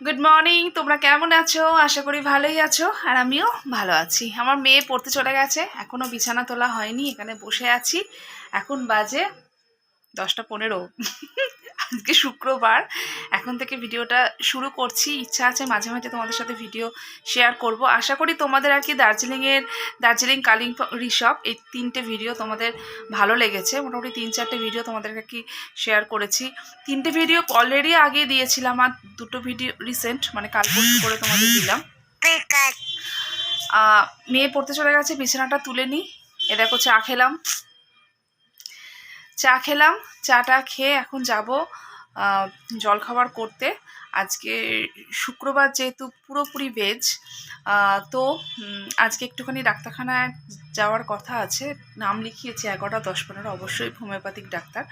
Good morning, তোমরা কেমন আছো? আশা করি ভালোই আছো, আর আমিও ভালো আছি। আমার মেয়ে পড়তে চলে গেছে, এখনো বিছানা তোলা হয়নি, এখানে বসে আছি। এখন বাজে 10টা 15। আজকে শুক্রবার। এখন থেকে ভিডিওটা শুরু করছি। ইচ্ছা আছে মাঝে মাঝে তোমাদের সাথে ভিডিও শেয়ার করব। আশা করি তোমাদের আর কি দার্জিলিং কালিম্পং রিসর্ট এই 3টে ভিডিও তোমাদের ভালো লেগেছে। মোটামুটি 3-4টে ভিডিও তোমাদেরকে কি শেয়ার করেছি। 3টে ভিডিও অলরেডি আগে দিয়েছিলাম, আর 2টো ভিডিও রিসেন্ট, মানে কাল পরশু করে তোমাদের দিলাম। মেয়ে পড়তে চলে গেছে, বিছানাটা তুলে নিই। এ দেখো চা খেলাম, চাটা খেয়ে এখন যাব জলখাবার করতে। আজকে শুক্রবার যেহেতু পুরোপুরি ভেজ, তো আজকে একটুখানি ডাক্তারখানায় যাওয়ার কথা আছে। নাম লিখিয়েছি 11টা 10-15, অবশ্যই হোমিওপ্যাথিক ডাক্তার।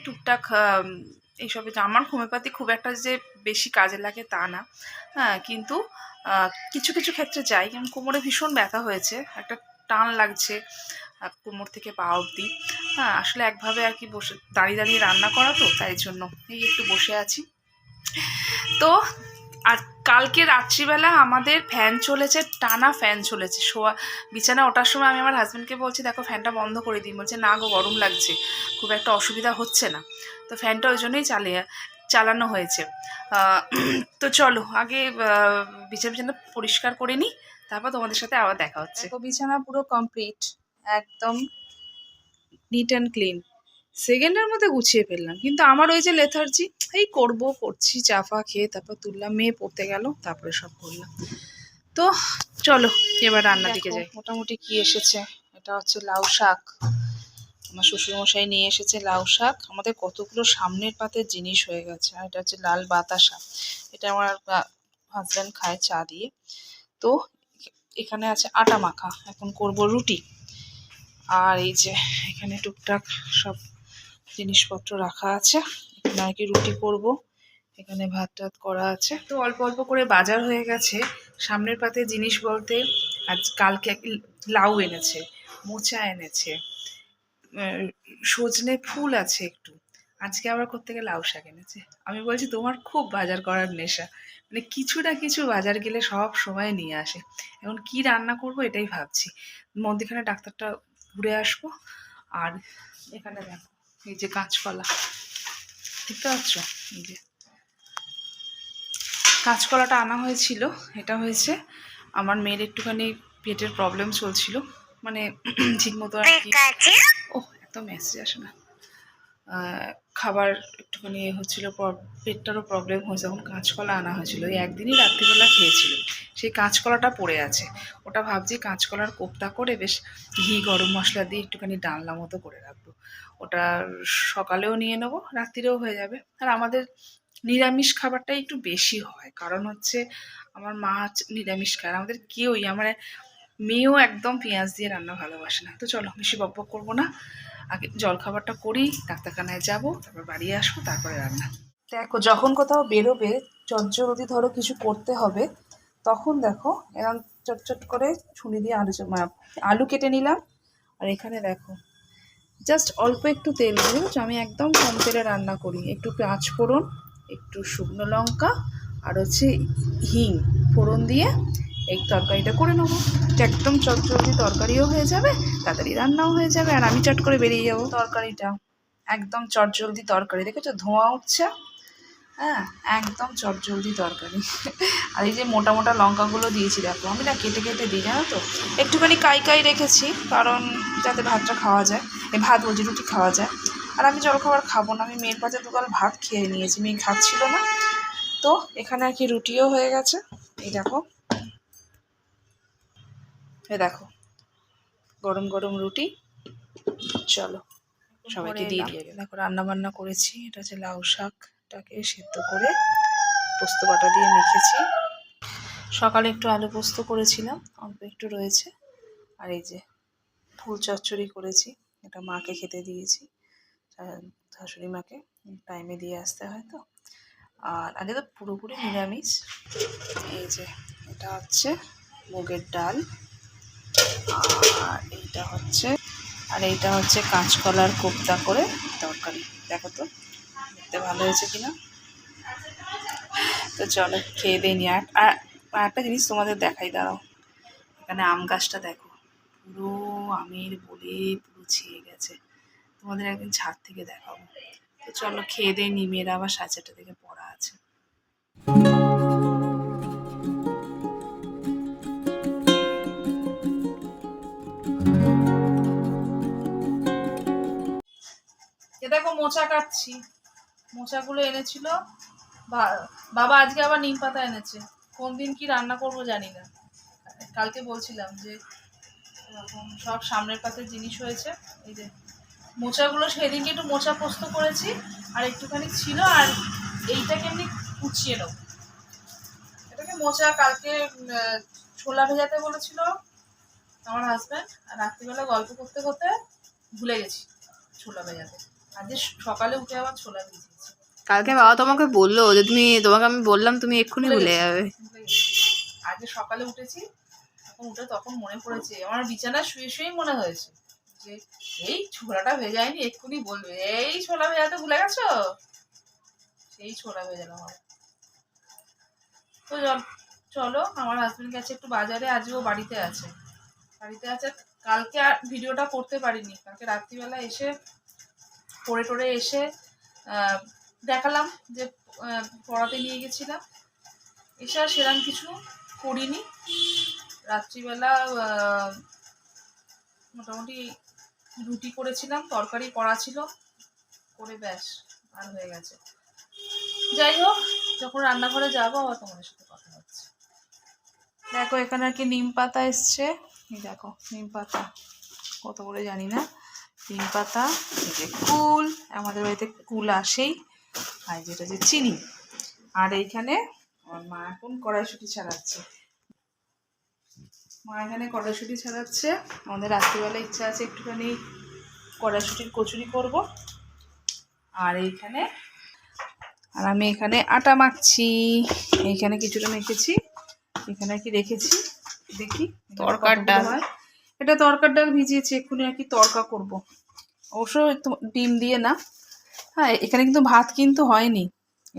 টুকটাক এইসবে আমার হোমিওপ্যাথি খুব একটা যে বেশি কাজে লাগে তা না, হ্যাঁ, কিন্তু কিছু কিছু ক্ষেত্রে যাই। যেমন কোমরে ভীষণ ব্যথা হয়েছে, একটা টান লাগছে কোমর থেকে পা অবধি। হ্যাঁ, আসলে একভাবে আর কি বসে দাঁড়িয়ে রান্না করা, তো তাই জন্য এই একটু বসে আছি। তো আর কালকে রাত্রিবেলা আমাদের ফ্যান চলেছে, টানা ফ্যান চলেছে। বিছানা ওঠার সময় আমি আমার হাজব্যান্ডকে বলছি, দেখো ফ্যানটা বন্ধ করে দিই। বলছে না গো, গরম লাগছে, খুব একটা অসুবিধা হচ্ছে না। তো ফ্যানটা ওই জন্যই চালানো হয়েছে। তো চলো আগে বিছানা পরিষ্কার করে নিই, তারপর তোমাদের সাথে আবার দেখা হচ্ছে। বিছানা পুরো কমপ্লিট, একদম নিট অ্যান্ড ক্লিন। সেকেন্ডের মধ্যে গুছিয়ে ফেললাম, কিন্তু আমার ওই যে লেথার্জি, এই করছি চা ফা খেয়ে, তারপর তুললাম, মেয়ে পড়তে গেল, তারপরে সব করলাম। তো চলো এবার রান্নার দিকে যাই। মোটামুটি কি এসেছে, এটা হচ্ছে লাউ শাক। আমার শ্বশুরমশাই নিয়ে এসেছে লাউ শাক। আমাদের কতগুলো সামনের পাতের জিনিস হয়ে গেছে। আর এটা হচ্ছে লাল বাতাসা, এটা আমার হাজব্যান্ড খায় চা দিয়ে। তো এখানে আছে আটা মাখা, এখন করব রুটি। আর এই যে এখানে টুকটাক সব জিনিসপত্র রাখা আছে, এখানে আর কি রুটি করব। এখানে ভাত টাত করা আছে। তো অল্প অল্প করে বাজার হয়ে গেছে। সামনের পাতে জিনিস বলতে কালকে লাউ এনেছে, মোচা এনেছে, সজনে ফুল আছে একটু। আজকে আবার কোত্থেকে লাউ শাক এনেছে। আমি বলছি তোমার খুব বাজার করার নেশা, মানে কিছু না কিছু বাজার গেলে সব সময় নিয়ে আসে। এখন কি রান্না করব এটাই ভাবছি। মধ্যখানে ডাক্তারটা ঘুরে আসবো। আর এখানে দেখো এই যে কাঁচকলা, দেখতে পাচ্ছ, এই যে কাঁচকলাটা আনা হয়েছিল। এটা হয়েছে আমার মেয়ের একটুখানি পেটের প্রবলেম চলছিল, মানে ঠিক মতো আর কি, ও এত মেসেজ আসে না, খাবার একটুখানি হচ্ছিল, পেটটারও প্রবলেম হয়েছে। এখন কাঁচকলা আনা হয়েছিল, ওই একদিনই রাত্রিবেলা খেয়েছিল, সেই কাঁচকলাটা পড়ে আছে। ওটা ভাবছি কাঁচকলার কোপ্তা করে বেশ ঘি গরম মশলা দিয়ে একটুখানি ডালনা মতো করে রাখবো। ওটা সকালেও নিয়ে নেবো, রাত্রিরেও হয়ে যাবে। আর আমাদের নিরামিষ খাবারটা একটু বেশি হয়, কারণ হচ্ছে আমার মা নিরামিষ খায়, আমাদের কেউই, আমার মেয়েও একদম পেঁয়াজ দিয়ে রান্না ভালোবাসে না। তো চলো বেশি বকবক করবো না, আগে জলখাবারটা করি, ডাক্তারখানায় যাব, তারপর বাড়ি আসবো, তারপরে রান্না। দেখো যখন কোথাও বেরোবে, যদি ধরো কিছু করতে হবে, তখন দেখো এরকম চটচট করে ছুরি দিয়ে আলু কেটে নিলাম। আর এখানে দেখো জাস্ট অল্প একটু তেল দিয়ে, আমি একদম কম তেলে রান্না করি। একটু পেঁয়াজ ফোড়ন, একটু শুকনো লঙ্কা, আর হচ্ছে হিং ফোড়ন দিয়ে এই তরকারিটা করে নেবো। একদম চটচটি তরকারিও হয়ে যাবে, তাড়াতাড়ি রান্নাও হয়ে যাবে, আর আমি চট করে বেরিয়ে যাবো। তরকারিটা একদম চটজলদি তরকারি, দেখেছো ধোঁয়া উঠছে, হ্যাঁ, একদম চটজলদি তরকারি। আর এই যে মোটা মোটা লঙ্কাগুলো দিয়েছি, দেখো আমি না কেটে কেটে দিই, জানো তো, একটুখানি কাই রেখেছি, কারণ যাতে ভাতটা খাওয়া যায়, ভাত বলছি রুটি খাওয়া যায়। আর আমি জলখাবার খাবো না, আমি মেয়ের পাতে দুগাল ভাত খেয়ে নিয়েছি, মেয়ে খাচ্ছিল না। তো এখানে আর কি রুটিও হয়ে গেছে, এই দেখো, দেখো গরম গরম রুটি। চলো সবাইকে দিয়ে দিয়ে দেখো রান্না বান্না করেছি। এটা হচ্ছে লাউ শাকটাকে সেদ্ধ করে পোস্ত বাটা দিয়ে মেখেছি। সকালে একটু আলু পোস্ত করেছিলাম, অল্প একটু রয়েছে। আর এই যে ফুল চচ্চড়ি করেছি, এটা মাকে খেতে দিয়েছি, শাশুড়ি মাকে টাইমে দিয়ে আসতে হয় তো। আর আগে তো পুরোপুরি নিরামিষ। এই যে এটা হচ্ছে মুগের ডাল, আর এইটা হচ্ছে কাঁচকলার কোপ্তা করে তরকারি। দেখো তো দেখতে ভালো হয়েছে কিনা। তো চলো খেয়ে দিয়ে নি। আর একটা জিনিস তোমাদের দেখাই, দাঁড়াও। এখানে আম গাছটা দেখো, পুরো আমের বলে পুরো ছেয়ে গেছে। তোমাদের একদিন ছাদ থেকে দেখাবো। তো চলো খেয়ে দিয়ে নি, মেয়েরা আবার 4:30 থেকে পড়া আছে। এ দেখো মোচা কাটছি, মোচাগুলো এনেছিল বাবা, আজকে আবার নিম পাতা এনেছে। কোন দিন কি রান্না করব জানি না। কালকে বলছিলাম যে এরকম সব সামনের পাতের জিনিস হয়েছে। এই যে মোচাগুলো সেদিনকে একটু মোচা পোস্ত করেছি, আর একটুখানি ছিল, আর এইটাকে এমনি কুচিয়ে নেব। এটাকে মোচা কালকে ছোলা ভেজাতে বলেছিল আমার হাজব্যান্ড, আর রাত্রিবেলা গল্প করতে করতে ভুলে গেছি ছোলা ভেজাতে। আজকে সকালে উঠে আবার ছোলা ভেজেছি। কালকে বাবা তোমাকে বললো যে তোমাকে আমি বললাম তুমি এক্ষুনি ভুলে যাবে। আজকে সকালে উঠেছি, তখন মনে পড়েছে, আমার বিছানায় শুয়ে শুয়েই মনে হয়েছে যে এই ছোলাটা ভেজায়নি, এক্ষুনি বলবে এই ছোলা ভেজাতে ভুলে গেছো, সেই ছোলা ভেজালাম। তো চলো আমার হাজবেন্ড গেছে একটু বাজারে, আজও বাড়িতে আছে। কালকে আর ভিডিওটা করতে পারিনি। কালকে রাত্রিবেলা এসে পড়ে টড়ে এসে দেখালাম যে পড়াতে নিয়ে গেছিলাম, এসে আর সেরকম কিছু করিনি। রাত্রিবেলা মোটামুটি রুটি করেছিলাম, তরকারি করা ছিল, করে ব্যাস আর হয়ে গেছে। যাই হোক, যখন রান্নাঘরে যাবো আবার তোমাদের সাথে কথা হচ্ছে। দেখো এখানে আর কি নিম পাতা এসছে, দেখো নিম পাতা কত করে জানি না। নিম পাতা, এই যে কুল, আমাদের বাড়িতে কুল আসেই, আর যেটা যে চিনি। আর এইখানে আমার মা এখন কড়াইশুঁটি ছাড়াচ্ছে। আমাদের রাত্রিবেলা ইচ্ছা আছে একটুখানি কড়াইশুঁটির কচুরি করব। আর এইখানে আমি এখানে আটা মাখছি, এইখানে কিছুটা মেখেছি, এখানে আর কি রেখেছি, দেখি তরকার ডাল, এটা তরকার ডাল ভিজিয়েছি, এক্ষুনি আর কি তরকা করব, অবশ্য ডিম দিয়ে না। হ্যাঁ, এখানে কিন্তু ভাত কিন্তু হয়নি,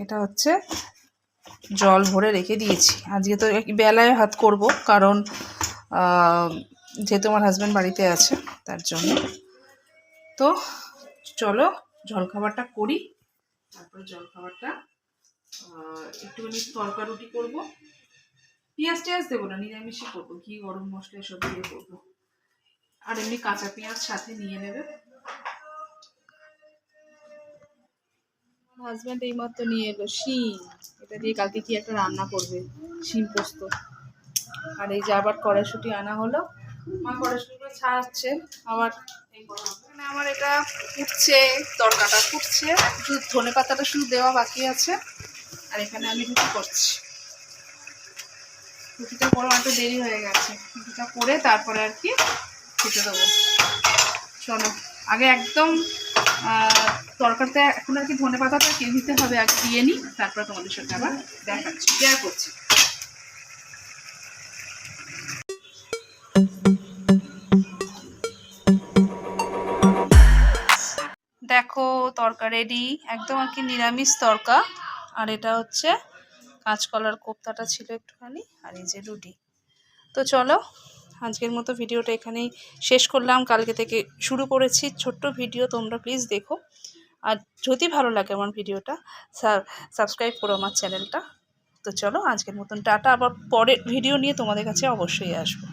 এটা হচ্ছে জল ভরে রেখে দিয়েছি। আজকে তো বেলায় ভাত করব, কারণ যেহেতু আমার হাজব্যান্ড বাড়িতে আছে তার জন্য। তো চলো জলখাবারটা করি, তারপরে জলখাবারটা একটুখানি তরকা রুটি করবো, পেঁয়াজ টেয়াজ দেবো না, নিরামিষই করবো, ঘি গরম মশলা এসব দিয়ে করবো। আর এমনি কাঁচা পেঁয়াজ সাথে নিয়ে নেবে। হাজব্যান্ড এইমাত্র নিয়ে এলো শিম, এটা দিয়ে কালকে কি একটা রান্না করবে, শিম পোস্ত। আর এই যে আবার কড়াইশুঁটি আনা হলো, মা কড়াইশুঁটিগুলো ছাড়াচ্ছে আবার। মানে আমার এটা ফুটছে, তরকাটা ফুটছে, শুধু ধনে পাতাটা শুধু দেওয়া বাকি আছে। আর এখানে আমি রুটি করছি, রুটিটা করে অনেকটা দেরি হয়ে গেছে, রুটিটা করে তারপরে আর কি খেতে দেবো। চলো আগে একদম তরকারিতে এখন আর কি ধনে পাতাটা দিতে হবে, আগে দিয়ে নিই, তারপরে তোমাদের সাথে আবার দেখাচ্ছি, শেয়ার করছি। দেখো তরকা রেডি, একদম আর কি নিরামিষ তরকা। আর এটা হচ্ছে কাঁচকলার কোপ্তাটা ছিল একটুখানি, আর এই যে রুটি। তো চলো আজকের মতো ভিডিওটা এখানেই শেষ করলাম। কালকে থেকে শুরু করেছি ছোট্ট ভিডিও, তোমরা প্লিজ দেখো। আর যদি ভালো লাগে আমার ভিডিওটা সাবস্ক্রাইব করো আমার চ্যানেলটা। তো চলো আজকের মতন টাটা, আবার পরের ভিডিও নিয়ে তোমাদের কাছে অবশ্যই আসবো।